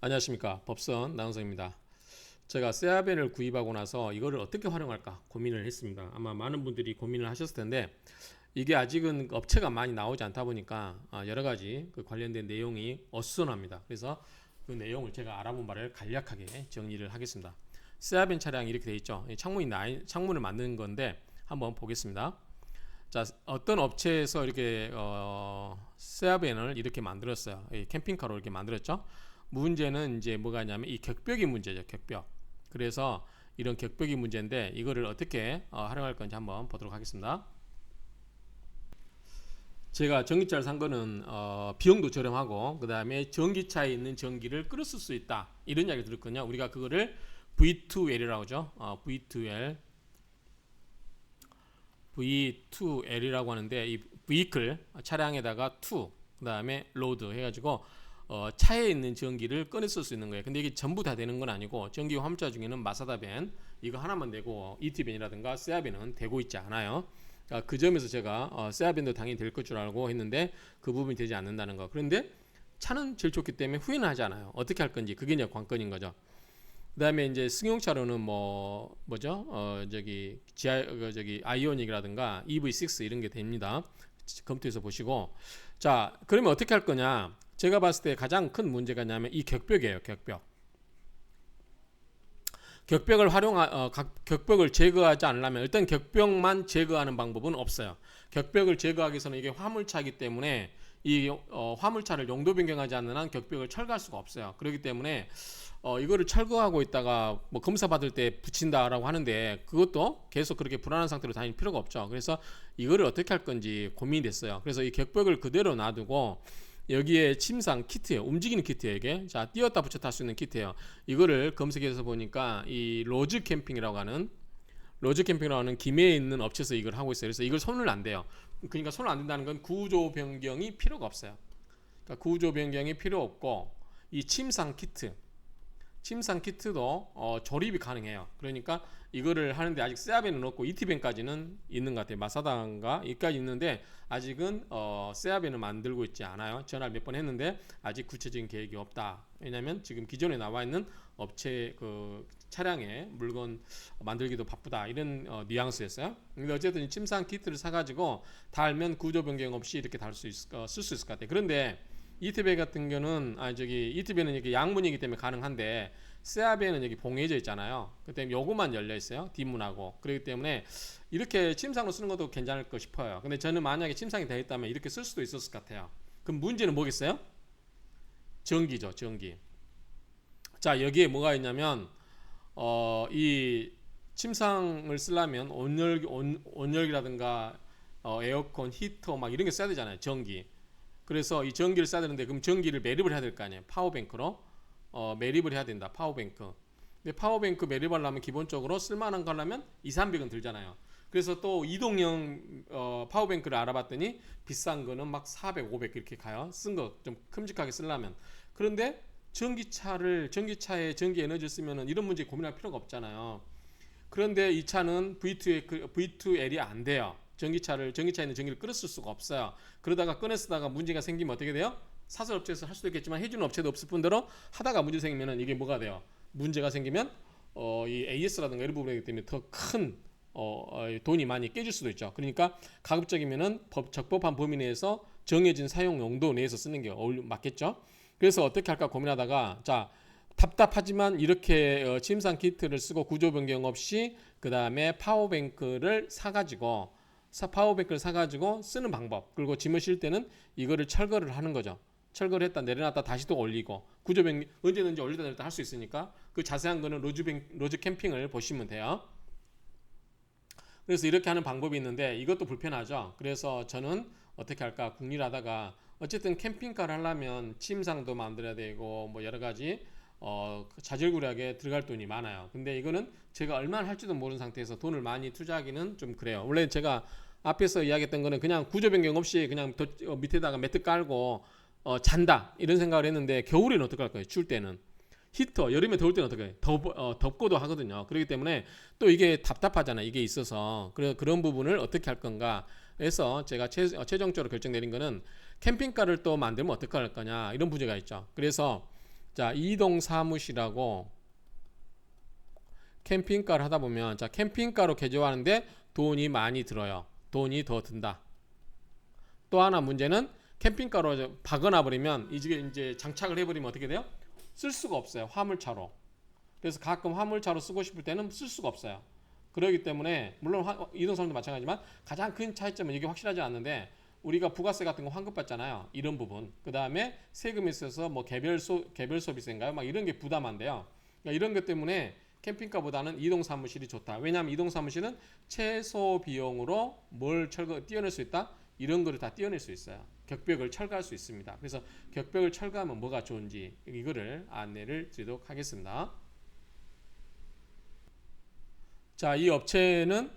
안녕하십니까, 법선 나은성입니다. 제가 세아벤을 구입하고 나서 이거를 어떻게 활용할까 고민을 했습니다. 아마 많은 분들이 고민을 하셨을 텐데 이게 아직은 업체가 많이 나오지 않다 보니까 여러 가지 그 관련된 내용이 어수선합니다. 그래서 그 내용을 제가 알아본 바를 간략하게 정리를 하겠습니다. 세아벤 차량이 이렇게 되어 있죠. 창문을 만드는 건데 한번 보겠습니다. 자, 어떤 업체에서 이렇게 세아벤을 이렇게 만들었어요. 캠핑카로 이렇게 만들었죠. 문제는 이제 뭐가 있냐면 이 격벽이 문제죠. 격벽. 그래서 이런 격벽이 문제인데 이거를 어떻게 활용할 건지 한번 보도록 하겠습니다. 제가 전기차를 산 거는 비용도 저렴하고 그 다음에 전기차에 있는 전기를 끌었을 수 있다 이런 이야기 들었거든요. 우리가 그거를 V2L이라고 하죠. V2L이라고 하는데 이 vehicle 차량에다가 to 그 다음에 load 해가지고 차에 있는 전기를 꺼냈을 수 있는 거예요. 근데 이게 전부 다 되는 건 아니고 전기 화물차 중에는 마사다벤 이거 하나만 되고 이티벤이라든가 세아벤은 되고 있지 않아요. 그러니까 그 점에서 제가 세아벤도 당연히 될 것 줄 알고 했는데 그 부분이 되지 않는다는 거. 그런데 차는 제일 좋기 때문에 후회는 하지 않아요. 어떻게 할 건지 그게 이제 관건인 거죠. 그다음에 이제 승용차로는 뭐죠? 저기 아이오닉이라든가 EV6 이런 게 됩니다. 검토해서 보시고 자 그러면 어떻게 할 거냐? 제가 봤을 때 가장 큰 문제가 뭐냐면 이 격벽이에요. 격벽을 제거하지 않으려면 일단 격벽만 제거하는 방법은 없어요. 격벽을 제거하기 위해서는 이게 화물차이기 때문에 이 화물차를 용도 변경하지 않는 한 격벽을 철거할 수가 없어요. 그렇기 때문에 이거를 철거하고 있다가 뭐 검사 받을 때 붙인다라고 하는데 그것도 계속 그렇게 불안한 상태로 다닐 필요가 없죠. 그래서 이거를 어떻게 할 건지 고민이 됐어요. 그래서 이 격벽을 그대로 놔두고 여기에 침상 키트예요. 움직이는 키트예요. 이게 자 띄었다 붙였다 할 수 있는 키트예요. 이거를 검색해서 보니까 이 로즈캠핑이라고 하는 김해에 있는 업체에서 이걸 하고 있어요. 그래서 이걸 손을 안 대요. 그러니까 손을 안 댄다는 건 구조 변경이 필요가 없어요. 그러니까 구조 변경이 필요 없고 이 침상 키트도 조립이 가능해요. 그러니까 이거를 하는데 아직 세아벤은 없고 이티벤까지는 있는 것 같아요. 마사다인가 여기까지 있는데 아직은 세아벤을 만들고 있지 않아요. 전화를 몇 번 했는데 아직 구체적인 계획이 없다. 왜냐하면 지금 기존에 나와 있는 업체 그 차량에 물건 만들기도 바쁘다 이런 뉘앙스였어요. 근데 어쨌든 이 침상 키트를 사가지고 달면 구조 변경 없이 이렇게 쓸 수 있을 것 같아요. 그런데 이티벤 같은 경우는 이티벤은 이렇게 양문이기 때문에 가능한데 세아벤은 여기 봉해져 있잖아요. 그 때문에 요거만 열려 있어요. 뒷문하고. 그렇기 때문에 이렇게 침상으로 쓰는 것도 괜찮을 거 싶어요. 근데 저는 만약에 침상이 되어 있다면 이렇게 쓸 수도 있었을 것 같아요. 그럼 문제는 뭐겠어요? 전기죠, 전기. 자, 여기에 뭐가 있냐면 이 침상을 쓰려면 온열기라든가 에어컨, 히터 막 이런 게 써야 되잖아요. 전기. 그래서 이 전기를 써야 되는데 그럼 전기를 매립을 해야 될 거 아니에요. 파워뱅크로 매립을 해야 된다. 파워뱅크. 근데 파워뱅크 매립하려면 기본적으로 쓸만한 거 하려면 2, 300은 들잖아요. 그래서 또 이동형 파워뱅크를 알아봤더니 비싼 거는 막 400, 500 이렇게 가요. 쓴 거 좀 큼직하게 쓰려면. 그런데 전기차에 전기 에너지 쓰면은 이런 문제 고민할 필요가 없잖아요. 그런데 이 차는 V2L이 안 돼요. 전기차에 있는 전기를 끌었을 수가 없어요. 그러다가 꺼내 쓰다가 문제가 생기면 어떻게 돼요? 사설업체에서 할 수도 있겠지만 해주는 업체도 없을 뿐더러 하다가 문제 생기면 이게 뭐가 돼요? 문제가 생기면 이 AS라든가 이런 부분이기 때문에 더 큰 돈이 많이 깨질 수도 있죠. 그러니까 가급적이면은 적법한 범위 내에서 정해진 사용 용도 내에서 쓰는 게 맞겠죠. 그래서 어떻게 할까 고민하다가 자 답답하지만 이렇게 침상 키트를 쓰고 구조 변경 없이 그 다음에 파워뱅크를 사가지고 쓰는 방법 그리고 짐을 실 때는 이거를 철거를 하는 거죠. 철거를 했다 내려놨다 다시 또 올리고 구조 변경 언제든지 올리다 내렸다 할 수 있으니까 그 자세한 거는 로즈 캠핑을 보시면 돼요. 그래서 이렇게 하는 방법이 있는데 이것도 불편하죠. 그래서 저는 어떻게 할까 궁리를 하다가 어쨌든 캠핑카를 하려면 침상도 만들어야 되고 뭐 여러 가지 자질구레하게 들어갈 돈이 많아요. 근데 이거는 제가 얼마나 할지도 모르는 상태에서 돈을 많이 투자하기는 좀 그래요. 원래 제가 앞에서 이야기했던 거는 그냥 구조 변경 없이 그냥 밑에다가 매트 깔고 잔다 이런 생각을 했는데 겨울에는 어떻게 할 거예요? 추울 때는 히터 여름에 더울 때는 어떻게 덥고도 하거든요. 그렇기 때문에 또 이게 답답하잖아요. 이게 있어서 그런 부분을 어떻게 할 건가 해서 제가 최종적으로 결정 내린 거는 캠핑카를 또 만들면 어떻게 할 거냐 이런 문제가 있죠. 그래서 자, 이동 사무실하고 캠핑카를 하다 보면, 자, 캠핑카로 개조하는데 돈이 많이 들어요. 돈이 더 든다. 또 하나 문제는 캠핑카로 박아놔 버리면 이제 장착을 해버리면 어떻게 돼요? 쓸 수가 없어요. 화물차로. 그래서 가끔 화물차로 쓰고 싶을 때는 쓸 수가 없어요. 그렇기 때문에 물론 이동사무도 마찬가지지만 가장 큰 차이점은 이게 확실하지 않는데, 우리가 부가세 같은 거 환급받잖아요. 이런 부분. 그 다음에 세금에 있어서 뭐 개별 소비세인가요? 막 이런 게 부담한데요. 그러니까 이런 것 때문에 캠핑카보다는 이동사무실이 좋다. 왜냐하면 이동사무실은 최소 비용으로 뭘 띄어낼 수 있다? 이런 거를 다 띄어낼 수 있어요. 격벽을 철거할 수 있습니다. 그래서 격벽을 철거하면 뭐가 좋은지 이거를 안내를 드리도록 하겠습니다. 자, 이 업체는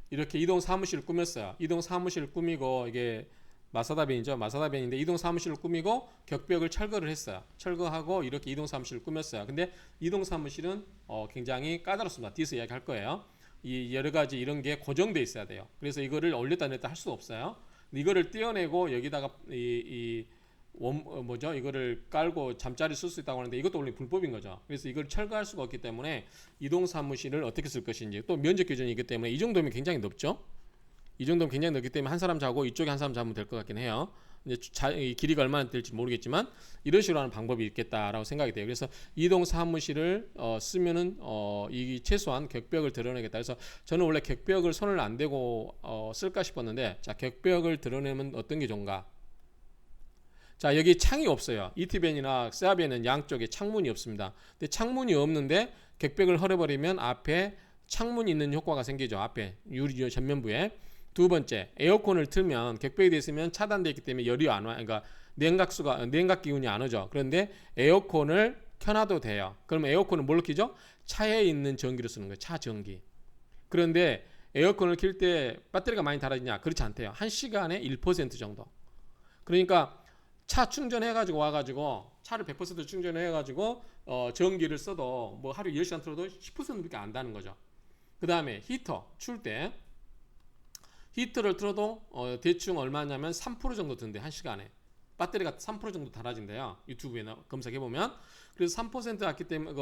이렇게 이동 사무실을 꾸몄어요. 이동 사무실을 꾸미고, 이게 마사다벤이죠. 마사다벤인데 이동 사무실을 꾸미고 격벽을 철거를 했어요. 철거하고 이렇게 이동 사무실을 꾸몄어요. 근데 이동 사무실은 굉장히 까다롭습니다. 뒤에서 이야기할 거예요. 이 여러 가지 이런 게 고정돼 있어야 돼요. 그래서 이거를 올렸다 내렸다 할 수 없어요. 이거를 떼어내고 여기다가 이거를 깔고 잠자리 쓸 수 있다고 하는데 이것도 원래 불법인 거죠. 그래서 이걸 철거할 수가 없기 때문에 이동 사무실을 어떻게 쓸 것인지, 또 면적 기준이 있기 때문에 이 정도면 굉장히 높죠. 이 정도면 굉장히 넓기 때문에 한 사람 자고 이쪽에 한 사람 자면 될 것 같긴 해요. 이제 길이가 얼마나 될지 모르겠지만 이런 식으로 하는 방법이 있겠다라고 생각이 돼요. 그래서 이동 사무실을 쓰면은 이 최소한 격벽을 드러내겠다. 그래서 저는 원래 격벽을 손을 안 대고 쓸까 싶었는데, 자, 격벽을 드러내면 어떤 게 좋은가? 자, 여기 창이 없어요. 이티벤이나 세아벤은 양쪽에 창문이 없습니다. 근데 창문이 없는데 격벽을 헐어버리면 앞에 창문이 있는 효과가 생기죠. 앞에 유리 전면부에. 두 번째, 에어컨을 틀면 격벽이 되어 있으면 차단되어 있기 때문에 열이 안 와. 그러니까 냉각 기운이 안 오죠. 그런데 에어컨을 켜놔도 돼요. 그러면 에어컨은 뭘로 켜죠? 차에 있는 전기로 쓰는 거예요. 차 전기. 그런데 에어컨을 킬 때 배터리가 많이 달아지냐? 그렇지 않대요. 1시간에 1% 정도. 그러니까 차 충전해가지고 와가지고 차를 100% 충전해가지고 전기를 써도 뭐 하루 10시간 틀어도 10%밖에 안 다는 거죠. 그 다음에 히터 추울 때 히터를 틀어도 대충 얼마냐면 3% 정도 든대. 1시간에 배터리가 3% 정도 달아진대요. 유튜브에 검색해보면. 그래서 3% 달기 때문에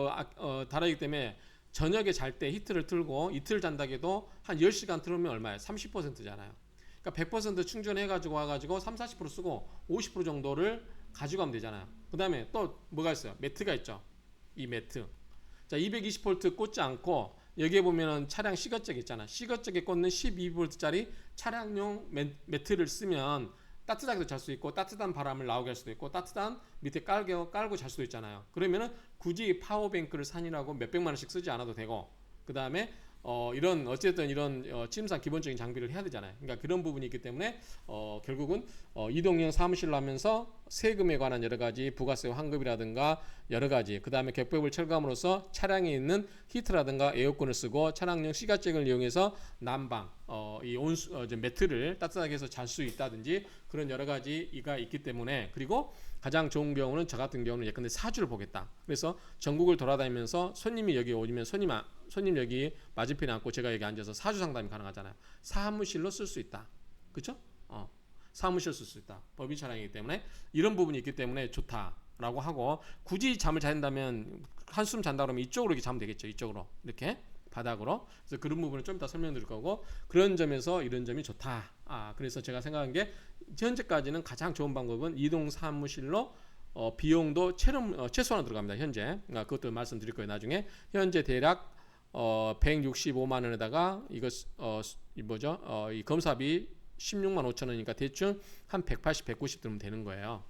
달아지기 때문에 저녁에 잘 때 히터를 틀고 이틀 잔다고 해도 한 10시간 틀으면 얼마예요? 30%잖아요. 그러니까 100% 충전해가지고 와가지고 30-40% 쓰고 50% 정도를 가져가면 되잖아요. 그 다음에 또 뭐가 있어요? 매트가 있죠. 이 매트. 자, 220V 꽂지 않고 여기에 보면은 차량 시거잭 있잖아. 시거잭에 꽂는 12V짜리 차량용 매트를 쓰면 따뜻하게도 잘 수 있고 따뜻한 바람을 나오게 할 수도 있고 따뜻한 밑에 깔고 잘 수도 있잖아요. 그러면은 굳이 파워뱅크를 산이라고 몇백만 원씩 쓰지 않아도 되고, 그 다음에 이런 어쨌든 이런 침상 기본적인 장비를 해야 되잖아요. 그러니까 그런 부분이 있기 때문에 결국은 이동형 사무실로 하면서 세금에 관한 여러 가지 부가세 환급이라든가 여러 가지, 그 다음에 격벽을 철거함으로써 차량에 있는 히트라든가 에어컨을 쓰고 차량용 시가잭을 이용해서 난방 이 매트를 따뜻하게 해서 잘 수 있다든지 그런 여러 가지가 있기 때문에, 그리고 가장 좋은 경우는 저 같은 경우는 예컨대 사주를 보겠다. 그래서 전국을 돌아다니면서 손님이 여기 오면 손님 여기 맞은편에 앉고 제가 여기 앉아서 사주 상담이 가능하잖아요. 사무실로 쓸 수 있다. 그렇죠? 사무실 쓸 수 있다. 법인 차량이기 때문에 이런 부분이 있기 때문에 좋다라고 하고, 굳이 잠을 잔다면 한숨 잔다 그러면 이쪽으로 이렇게 자면 되겠죠. 이쪽으로 이렇게 바닥으로. 그래서 그런 부분을 좀 이따 설명드릴 거고, 그런 점에서 이런 점이 좋다. 그래서 제가 생각한 게 현재까지는 가장 좋은 방법은 이동 사무실로 비용도 최소한 들어갑니다. 현재. 그것도 말씀드릴 거예요. 나중에. 현재 대략 165만 원에다가 이 검사비 16만 5천 원이니까 대충 한 180, 190 들면 되는 거예요.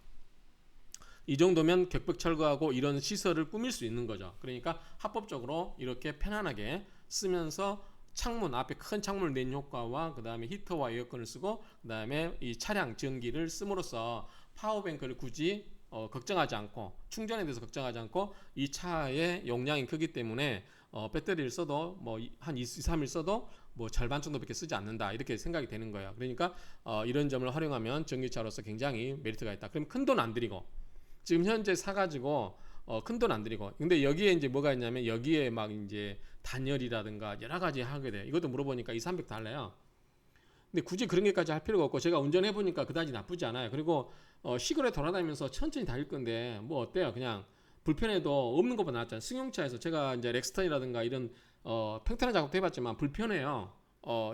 이 정도면 격벽 철거하고 이런 시설을 꾸밀 수 있는 거죠. 그러니까 합법적으로 이렇게 편안하게 쓰면서 창문 앞에 큰 창문을 낸 효과와 그 다음에 히터와 에어컨을 쓰고 그 다음에 이 차량 전기를 씀으로써 파워뱅크를 굳이 걱정하지 않고, 충전에 대해서 걱정하지 않고 이 차의 용량이 크기 때문에 배터리를 써도 뭐 한 2-3일 써도 뭐 절반 정도밖에 쓰지 않는다, 이렇게 생각이 되는 거예요. 그러니까 이런 점을 활용하면 전기차로서 굉장히 메리트가 있다. 그럼 큰 돈 안 들이고 지금 현재 사가지고 큰 돈 안 들이고, 근데 여기에 이제 뭐가 있냐면 여기에 막 이제 단열이라든가 여러 가지 하게 돼요. 이것도 물어보니까 200-300 달래요. 근데 굳이 그런 게까지 할 필요가 없고, 제가 운전해 보니까 그다지 나쁘지 않아요. 그리고 시골에 돌아다니면서 천천히 다닐 건데 뭐 어때요? 그냥 불편해도 없는 것보다 낫잖아요. 승용차에서 제가 이제 렉스턴이라든가 이런 평탄한 작업도 해봤지만 불편해요.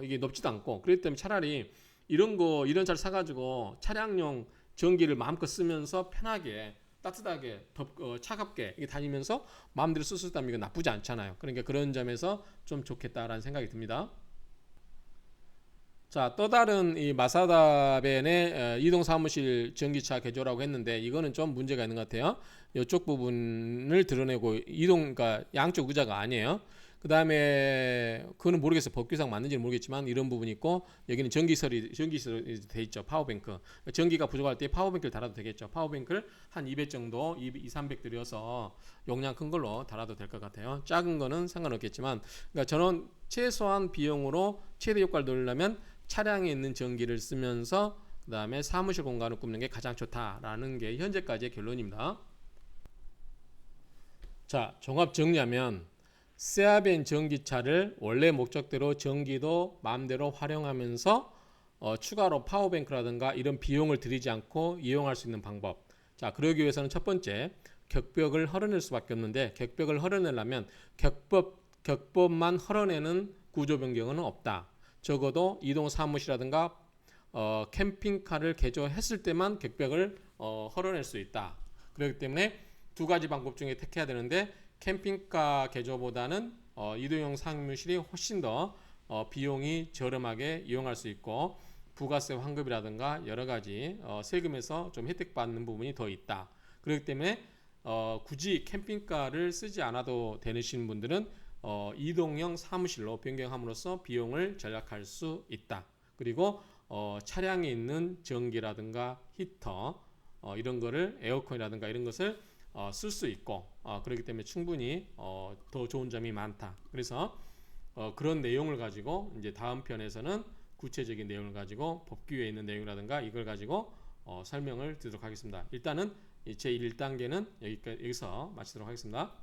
이게 높지도 않고 그렇기 때문에 차라리 이런 차를 사가지고 차량용 전기를 마음껏 쓰면서 편하게 따뜻하게 차갑게 이게 다니면서 마음대로 쓸 수 있다면 이거 나쁘지 않잖아요. 그러니까 그런 점에서 좀 좋겠다라는 생각이 듭니다. 자, 또 다른 이 마사다벤의 이동 사무실 전기차 개조라고 했는데 이거는 좀 문제가 있는 것 같아요. 이쪽 부분을 드러내고 그러니까 양쪽 의자가 아니에요. 그 다음에 그거는 모르겠어요. 법규상 맞는지는 모르겠지만 이런 부분이 있고 여기는 전기설이 돼 있죠. 파워뱅크. 전기가 부족할 때 파워뱅크를 달아도 되겠죠. 파워뱅크를 한 200 정도, 200, 300 들여서 용량 큰 걸로 달아도 될 것 같아요. 작은 거는 상관없겠지만 그러니까 저는 최소한 비용으로 최대 효과를 넣으려면 차량에 있는 전기를 쓰면서 그 다음에 사무실 공간을 꾸미는 게 가장 좋다라는 게 현재까지의 결론입니다. 자, 종합 정리하면 세아벤 전기차를 원래 목적대로 전기도 마음대로 활용하면서 추가로 파워뱅크라든가 이런 비용을 들이지 않고 이용할 수 있는 방법. 자, 그러기 위해서는 첫 번째 격벽을 헐어낼 수밖에 없는데 격벽을 헐어내려면 격법만 헐어내는 구조 변경은 없다. 적어도 이동 사무실이라든가 캠핑카를 개조했을 때만 격벽을 헐어낼 수 있다. 그렇기 때문에 두 가지 방법 중에 택해야 되는데 캠핑카 개조보다는 이동용 사무실이 훨씬 더 비용이 저렴하게 이용할 수 있고 부가세 환급이라든가 여러 가지 세금에서 좀 혜택 받는 부분이 더 있다. 그렇기 때문에 굳이 캠핑카를 쓰지 않아도 되시는 분들은 이동형 사무실로 변경함으로써 비용을 절약할 수 있다. 그리고 차량에 있는 전기라든가 히터 이런 거를 에어컨이라든가 이런 것을 쓸 수 있고 그렇기 때문에 충분히 더 좋은 점이 많다. 그래서 그런 내용을 가지고 이제 다음 편에서는 구체적인 내용을 가지고 법규에 있는 내용이라든가 이걸 가지고 설명을 드리도록 하겠습니다. 일단은 제 1단계는 여기서 마치도록 하겠습니다.